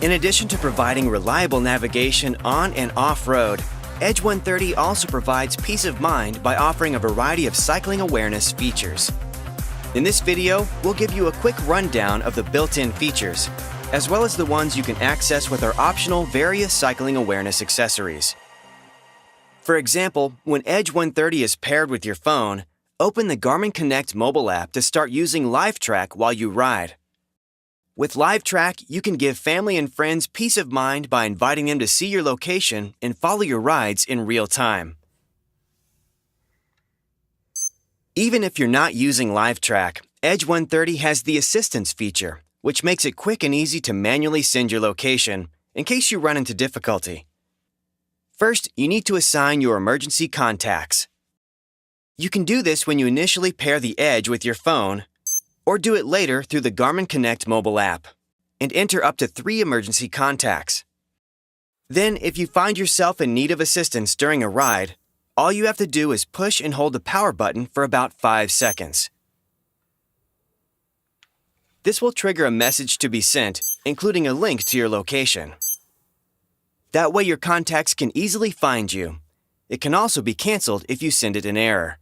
In addition to providing reliable navigation on and off-road, Edge 130 also provides peace of mind by offering a variety of cycling awareness features. In this video, we'll give you a quick rundown of the built-in features, as well as the ones you can access with our optional Varia cycling awareness accessories. For example, when Edge 130 is paired with your phone, open the Garmin Connect mobile app to start using Live Track while you ride. With Live Track, you can give family and friends peace of mind by inviting them to see your location and follow your rides in real time. Even if you're not using Live Track, Edge 130 has the Assistance feature, which makes it quick and easy to manually send your location in case you run into difficulty. First, you need to assign your emergency contacts. You can do this when you initially pair the Edge with your phone, or do it later through the Garmin Connect mobile app, and enter up to 3 emergency contacts. Then, if you find yourself in need of assistance during a ride, all you have to do is push and hold the power button for about 5 seconds. This will trigger a message to be sent, including a link to your location. That way your contacts can easily find you. It can also be canceled if you send it in error.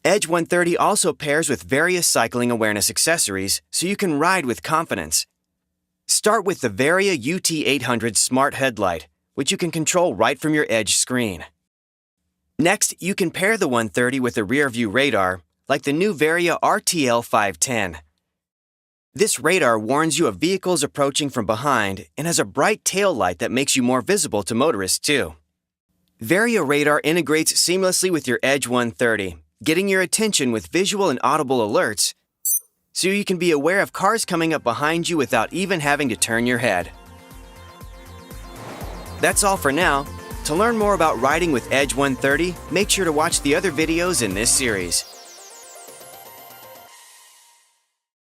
Edge 130 also pairs with various cycling awareness accessories so you can ride with confidence. Start with the Varia UT800 Smart Headlight, which you can control right from your Edge screen. Next, you can pair the 130 with a rearview radar, like the new Varia RTL 510. This radar warns you of vehicles approaching from behind and has a bright tail light that makes you more visible to motorists too. Varia radar integrates seamlessly with your Edge 130, getting your attention with visual and audible alerts, so you can be aware of cars coming up behind you without even having to turn your head. That's all for now. To learn more about riding with Edge 130, make sure to watch the other videos in this series.